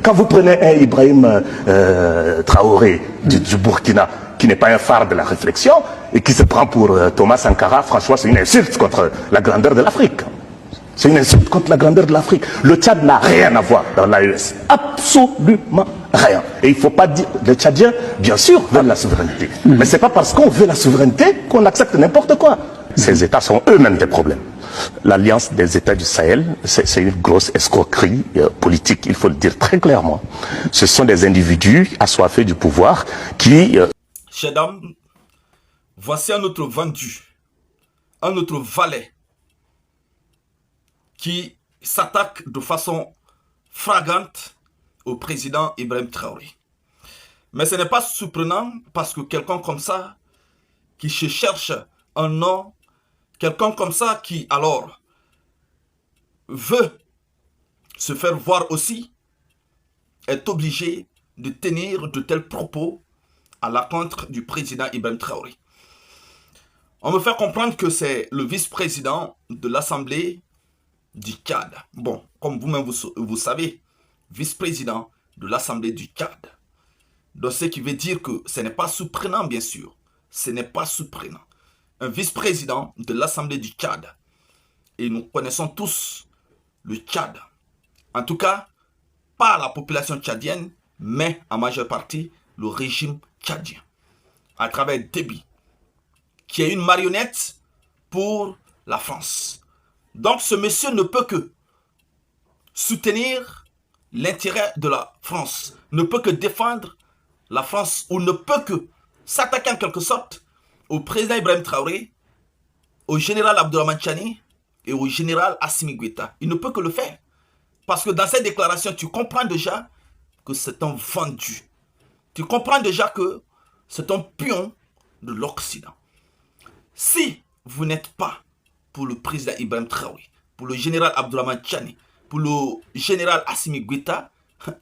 Quand vous prenez un Ibrahim Traoré du Burkina, qui n'est pas un phare de la réflexion, et qui se prend pour Thomas Sankara, franchement, c'est une insulte contre la grandeur de l'Afrique. C'est une insulte contre la grandeur de l'Afrique. Le Tchad n'a rien à voir dans l'AES. Absolument rien. Et il ne faut pas dire... Les Tchadiens, bien sûr, veulent la souveraineté. Mais ce n'est pas parce qu'on veut la souveraineté qu'on accepte n'importe quoi. Ces États sont eux-mêmes des problèmes. L'Alliance des États du Sahel, c'est une grosse escroquerie politique, il faut le dire très clairement. Ce sont des individus assoiffés du pouvoir qui... Chers dames, voici un autre vendu, un autre valet qui s'attaque de façon flagrante au président Ibrahim Traoré. Mais ce n'est pas surprenant parce que quelqu'un comme ça, qui se cherche un nom, quelqu'un comme ça qui alors veut se faire voir aussi, est obligé de tenir de tels propos à l'encontre du président Ibrahim Traoré. On me fait comprendre que c'est le vice-président de l'Assemblée du Tchad. Bon, comme vous-même vous savez, vice-président de l'Assemblée du Tchad. Donc ce qui veut dire que ce n'est pas surprenant, bien sûr. Ce n'est pas surprenant. Un vice-président de l'Assemblée du Tchad. Et nous connaissons tous le Tchad. En tout cas, pas la population tchadienne, mais en majeure partie le régime tchadien. À travers Déby, qui est une marionnette pour la France. Donc ce monsieur ne peut que soutenir l'intérêt de la France, ne peut que défendre la France, ou ne peut que s'attaquer en quelque sorte au président Ibrahim Traoré, au général Abdourahmane Tchani et au général Assimi Goïta. Il ne peut que le faire. Parce que dans cette déclaration, tu comprends déjà que c'est un vendu. Tu comprends déjà que c'est un pion de l'Occident. Si vous n'êtes pas pour le président Ibrahim Traoré, pour le général Abdourahmane Tchani, pour le général Assimi Goïta,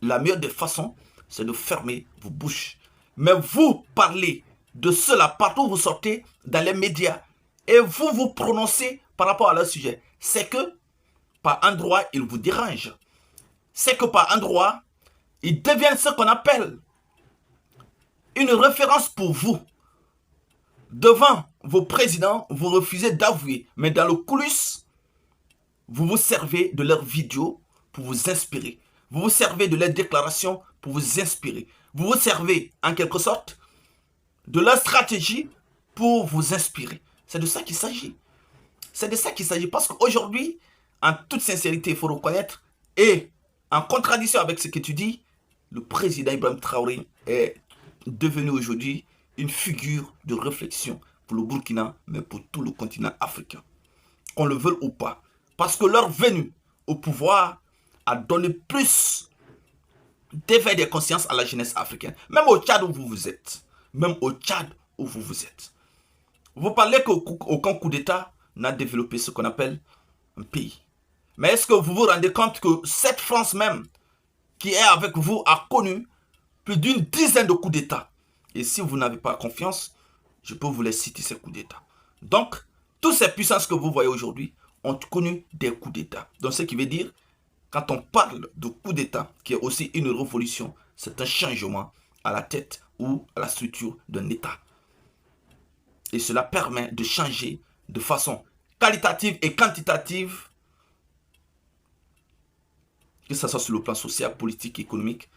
la meilleure des façons, c'est de fermer vos bouches. Mais vous parlez de cela partout où vous sortez dans les médias et vous vous prononcez par rapport à leur sujet. C'est que par endroit, ils vous dérangent. C'est que par endroit, ils deviennent ce qu'on appelle une référence pour vous. Devant vos présidents, vous refusez d'avouer. Mais dans le coulisses, vous vous servez de leurs vidéos pour vous inspirer. Vous vous servez de leurs déclarations pour vous inspirer. Vous vous servez, en quelque sorte, de leur stratégie pour vous inspirer. C'est de ça qu'il s'agit. C'est de ça qu'il s'agit. Parce qu'aujourd'hui, en toute sincérité, il faut reconnaître, et en contradiction avec ce que tu dis, le président Ibrahim Traoré est devenu aujourd'hui une figure de réflexion pour le Burkina, mais pour tout le continent africain. Qu'on le veuille ou pas. Parce que leur venue au pouvoir a donné plus d'éveil des consciences à la jeunesse africaine. Même au Tchad où vous êtes. Même au Tchad où vous êtes. Vous parlez qu'aucun coup d'État n'a développé ce qu'on appelle un pays. Mais est-ce que vous vous rendez compte que cette France même, qui est avec vous, a connu plus d'une dizaine de coups d'État? Et si vous n'avez pas confiance, je peux vous les citer, ces coups d'État. Donc, toutes ces puissances que vous voyez aujourd'hui ont connu des coups d'État. Donc, ce qui veut dire, quand on parle de coup d'État, qui est aussi une révolution, c'est un changement à la tête ou à la structure d'un État. Et cela permet de changer de façon qualitative et quantitative, que ce soit sur le plan social, politique, économique,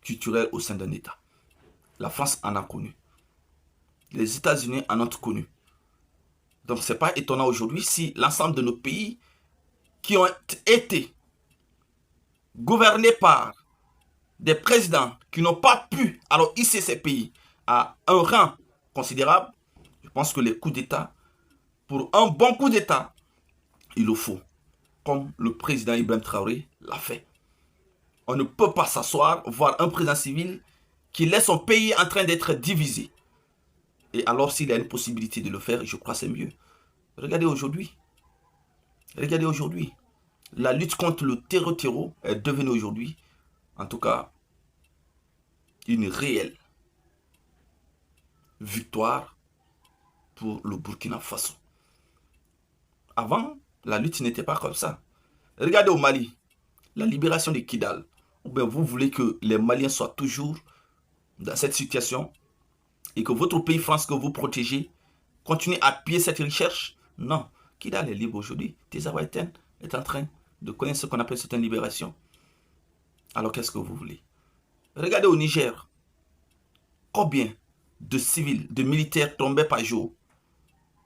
culturel au sein d'un État. La France en a connu. Les États-Unis en ont connu. Donc ce n'est pas étonnant aujourd'hui si l'ensemble de nos pays qui ont été gouvernés par des présidents qui n'ont pas pu alors hisser ces pays à un rang considérable, je pense que les coups d'État, pour un bon coup d'État, il le faut. Comme le président Ibrahim Traoré l'a fait. On ne peut pas s'asseoir, voir un président civil qui laisse son pays en train d'être divisé. Et alors s'il y a une possibilité de le faire, je crois que c'est mieux. Regardez aujourd'hui. Regardez aujourd'hui. La lutte contre le terreau est devenue aujourd'hui, en tout cas, une réelle victoire pour le Burkina Faso. Avant, la lutte n'était pas comme ça. Regardez au Mali, la libération de Kidal. Ou bien vous voulez que les Maliens soient toujours dans cette situation et que votre pays, France, que vous protégez, continue à piller cette recherche? Non. Kidal est libre aujourd'hui. Tesawa Etienne est en train de connaître ce qu'on appelle certaines libérations. Alors qu'est-ce que vous voulez? Regardez au Niger. Combien de civils, de militaires tombaient par jour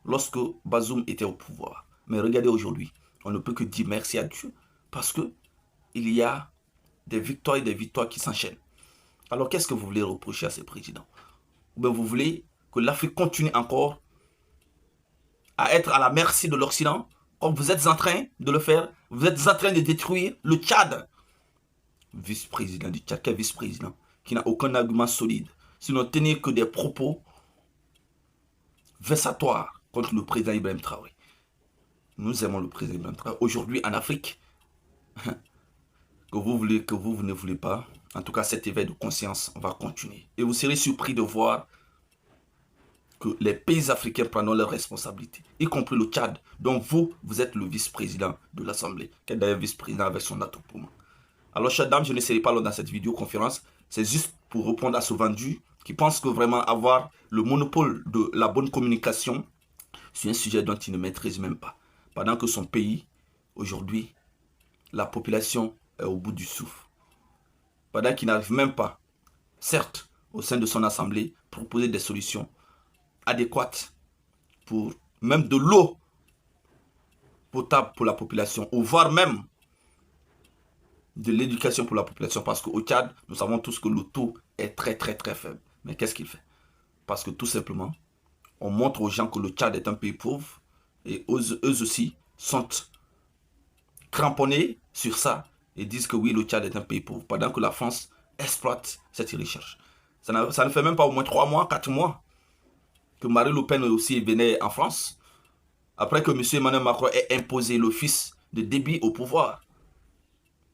lorsque Bazoum était au pouvoir? Mais regardez aujourd'hui. On ne peut que dire merci à Dieu parce que il y a des victoires et des victoires qui s'enchaînent. Alors qu'est-ce que vous voulez reprocher à ces présidents? Ou bien vous voulez que l'Afrique continue encore à être à la merci de l'Occident, comme vous êtes en train de le faire? Vous êtes en train de détruire le Tchad. Vice-président du Tchad, quel vice-président qui n'a aucun argument solide, sinon tenir que des propos vexatoires contre le président Ibrahim Traoré. Nous aimons le président Ibrahim Traoré. Aujourd'hui en Afrique, que vous voulez, que vous ne voulez pas, en tout cas cet éveil de conscience va continuer. Et vous serez surpris de voir que les pays africains prendront leurs responsabilités, y compris le Tchad, dont vous êtes le vice-président de l'Assemblée, qui est d'ailleurs vice-président avec son attroupement. Alors, chers dames, je ne serai pas là dans cette vidéoconférence. C'est juste pour répondre à ce vendu qui pense que vraiment avoir le monopole de la bonne communication sur un sujet dont il ne maîtrise même pas. Pendant que son pays, aujourd'hui, la population est au bout du souffle. Pendant qu'il n'arrive même pas, certes, au sein de son assemblée, proposer des solutions adéquates pour même de l'eau potable pour la population, ou voire même de l'éducation pour la population, parce qu'au Tchad, nous savons tous que le taux est très faible. Mais qu'est-ce qu'il fait? Parce que tout simplement, on montre aux gens que le Tchad est un pays pauvre, et eux aussi sont cramponnés sur ça, et disent que oui, le Tchad est un pays pauvre, pendant que la France exploite cette recherche. Ça ne fait même pas au moins 3 mois, 4 mois, que Marine Le Pen aussi venait en France, après que M. Emmanuel Macron ait imposé le fils de Déby au pouvoir,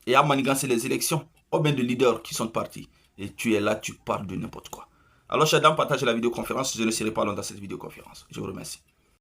et a manigancé les élections. Combien de leaders qui sont partis? Et tu es là, tu parles de n'importe quoi. Alors, chers dames, partagez la vidéoconférence. Je ne serai pas long dans cette vidéoconférence. Je vous remercie.